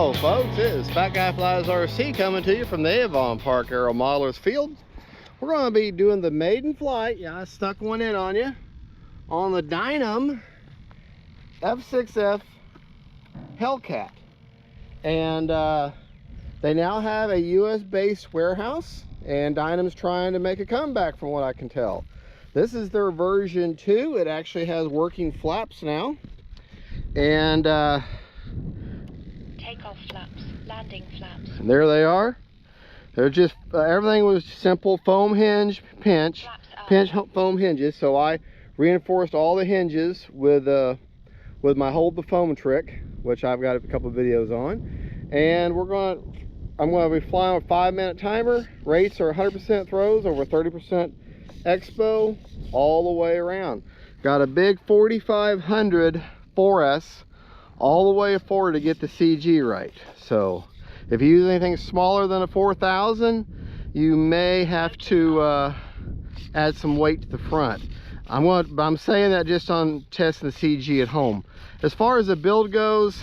Hello folks, it is Fat Guy Flies RC coming to you from the Avon Park Aero Modelers Field. We're going to be doing the maiden flight. Yeah, I stuck one in on you on the DYNAM F6F HELLCAT. And they now have a US based warehouse, and DYNAM's trying to make a comeback from what I can tell. This is their version 2. It actually has working flaps now. And takeoff flaps, landing flaps. And there they are. They're just everything was simple foam hinge pinch foam hinges. So I reinforced all the hinges with my hold the foam trick, which I've got a couple of videos on. And I'm going to be flying with a 5-minute timer. Rates are 100% throws over 30% expo all the way around. Got a big 4500 4S all the way forward to get the CG right. So if you use anything smaller than a 4000, you may have to add some weight to the front. I'm saying that just on testing the CG at home. As far as the build goes,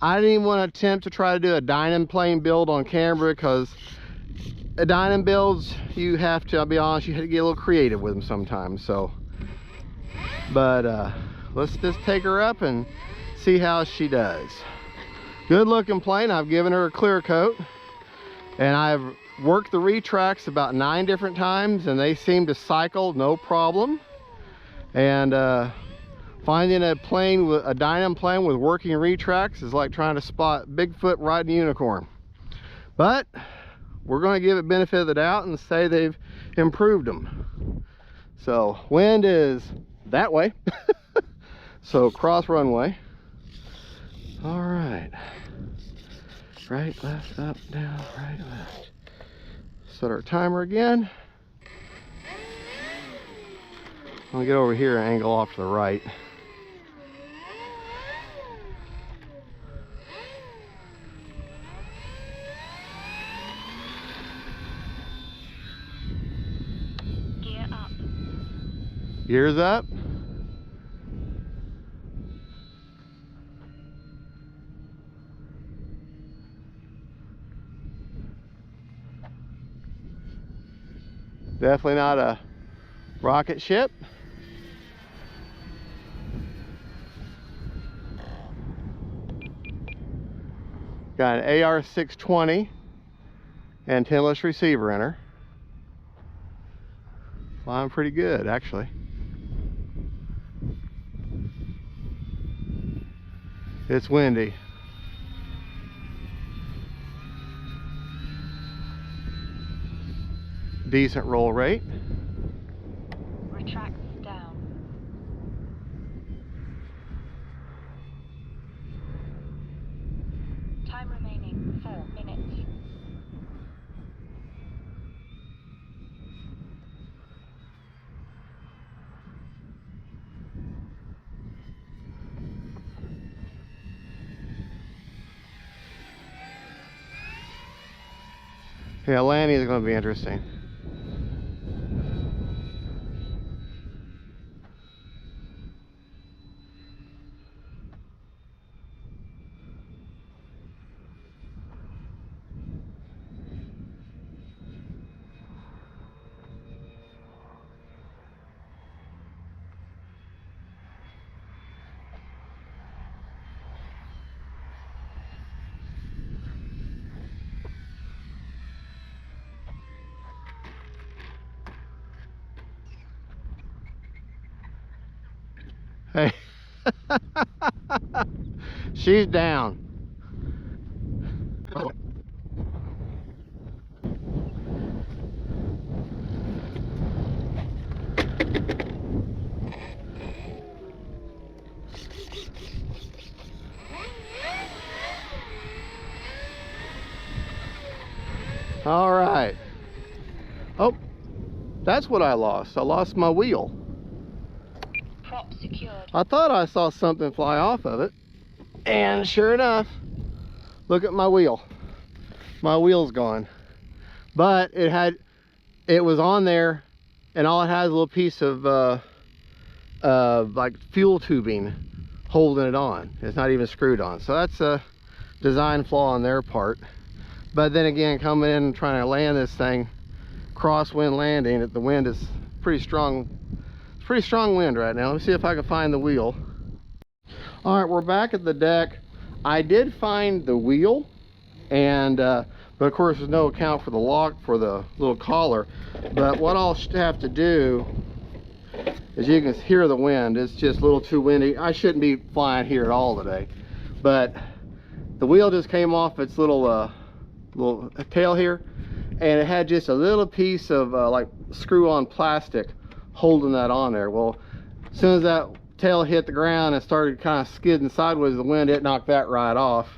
I didn't even want to attempt to try to do a DYNAM plane build on camera, because a DYNAM builds, you have to, I'll be honest, you have to get a little creative with them sometimes. So, but let's just take her up and see how she does. Good looking plane. I've given her a clear coat, and I've worked the retracts about 9 different times, and they seem to cycle no problem. And finding a plane with a DYNAM plane with working retracts is like trying to spot Bigfoot riding a unicorn. But we're going to give it benefit of the doubt and say they've improved them. So wind is that way. So cross runway. All right. Right, left, up, down, right, left. Set our timer again. I'll get over here and angle off to the right. Gear up. Gears up. Definitely not a rocket ship. Got an AR-620 antennaless receiver in her. Flying pretty good, actually. It's windy. Decent roll rate. Retracts down. Time remaining 4 minutes. Yeah, landing is going to be interesting. Hey, she's down. All right. Oh, that's what I lost. I lost my wheel. Prop secured. I thought I saw something fly off of it, and sure enough, look at my wheel. My wheel's gone. But it was on there, and all it has is a little piece of like fuel tubing holding it on. It's not even screwed on. So design flaw on their part. But then again, coming in and trying to land this thing, crosswind landing, the wind is pretty strong. It's pretty strong wind right now. Let me see if I can find the wheel. All right, we're back at the deck. I did find the wheel, and but of course there's no account for the lock for the little collar. But what I'll have to do is, you can hear the wind. It's just a little too windy. I shouldn't be flying here at all today, but the wheel just came off its little tail here, and it had just a little piece of like screw-on plastic holding that on there. Well, as soon as that tail hit the ground and started kind of skidding sideways the wind, it knocked that right off.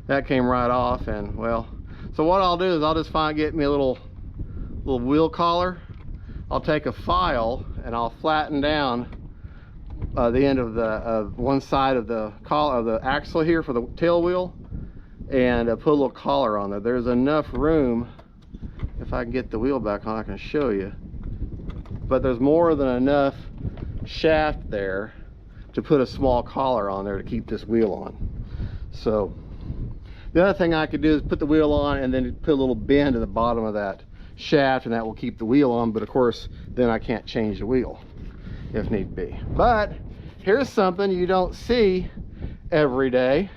That came right off. And well, so what I'll do is I'll just get me a little wheel collar. I'll take a file and I'll flatten down the end of one side of the collar of the axle here for the tail wheel, and put a little collar on there. There's enough room, if I can get the wheel back on I can show you, but there's more than enough shaft there to put a small collar on there to keep this wheel on. So the other thing I could do is put the wheel on and then put a little bend at the bottom of that shaft, and that will keep the wheel on. But of course then I can't change the wheel if need be. But here's something you don't see every day,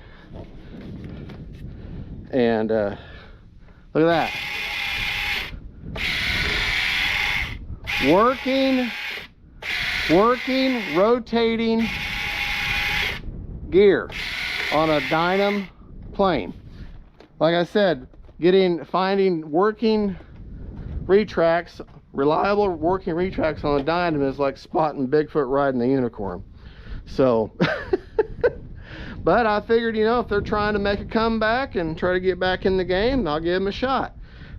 and look at that, working rotating gear on a DYNAM plane. Like I said, finding working retracts, reliable working retracts on a DYNAM is like spotting Bigfoot riding the unicorn. So but I figured, you know, if they're trying to make a comeback and try to get back in the game, I'll give them a shot.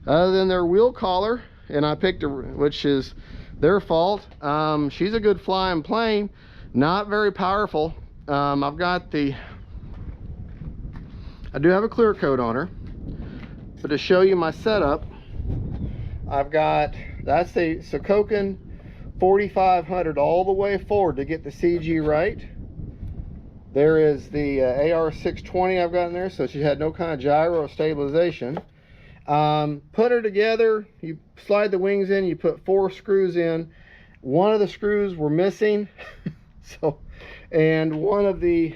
Other than their wheel collar, and I picked which is their fault. She's a good flying plane, not very powerful. I do have a clear coat on her, but to show you my setup, I've got, that's the Sokokin 4500 all the way forward to get the CG right. There is the AR620 I've got in there, so she had no kind of gyro or stabilization. Put her together, you slide the wings in, you put 4 screws in. One of the screws were missing, and one of the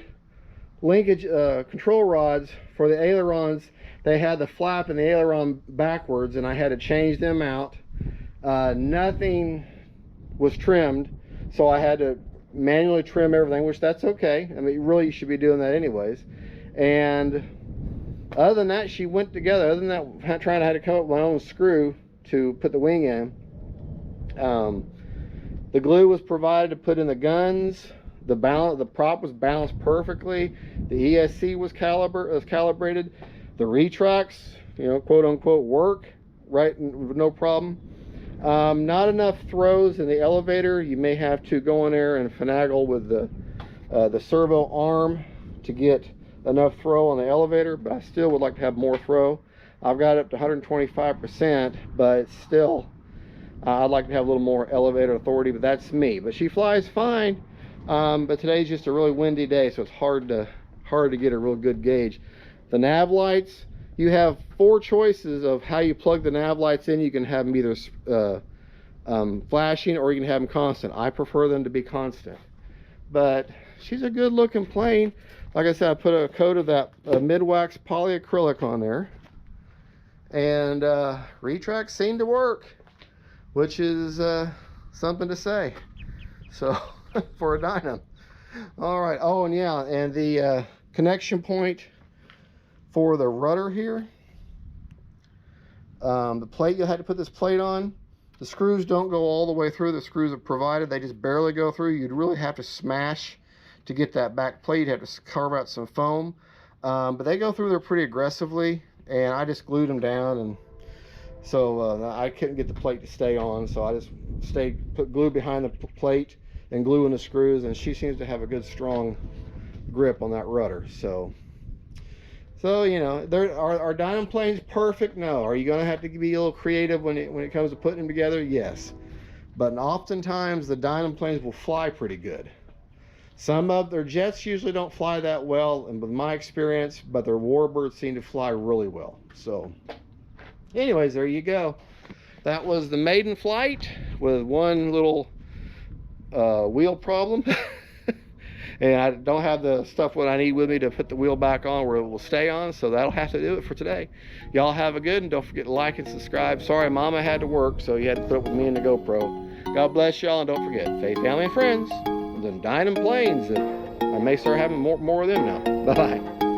linkage control rods for the ailerons, they had the flap and the aileron backwards, and I had to change them out. Nothing was trimmed, so I had to manually trim everything, which that's okay. I mean, really, you should be doing that anyways. And other than that, she went together. Other than that, I had to come up with my own screw to put the wing in. The glue was provided to put in the guns. The prop was balanced perfectly. The ESC was calibrated. The retracts, you know, quote unquote, work right, no problem. Not enough throws in the elevator. You may have to go in there and finagle with the servo arm to get enough throw on the elevator, but I still would like to have more throw. I've got it up to 125%, but it's still, I'd like to have a little more elevator authority, but that's me. But she flies fine. But today's just a really windy day, so it's hard to get a real good gauge. The nav lights, you have 4 choices of how you plug the nav lights in. You can have them either flashing, or you can have them constant. I prefer them to be constant, but she's a good looking plane. Like I said, I put a coat of that mid-wax polyacrylic on there, and retracts seem to work, which is something to say. So for a DYNAM. All right. Oh, and yeah, and the connection point for the rudder here, the plate, you had to put this plate on. The screws don't go all the way through. The screws are provided, they just barely go through. You'd really have to smash to get that back plate. You'd have to carve out some foam, but they go through there pretty aggressively, and I just glued them down, and so I couldn't get the plate to stay on, so I just put glue behind the plate and glue in the screws, and she seems to have a good strong grip on that rudder. So you know, are DYNAM planes perfect? No. Are you going to have to be a little creative when it comes to putting them together? Yes. But oftentimes the DYNAM planes will fly pretty good. Some of their jets usually don't fly that well, and with my experience, but their warbirds seem to fly really well. So anyways, there you go. That was the maiden flight with one little wheel problem. And I don't have the stuff what I need with me to put the wheel back on where it will stay on, so that'll have to do it for today. Y'all have a good, and don't forget to like and subscribe. Sorry, Mama had to work, so you had to put up with me and the GoPro. God bless y'all, and don't forget, faith, family, and friends, the DYNAM planes, and I may start having more of them now. Bye-bye.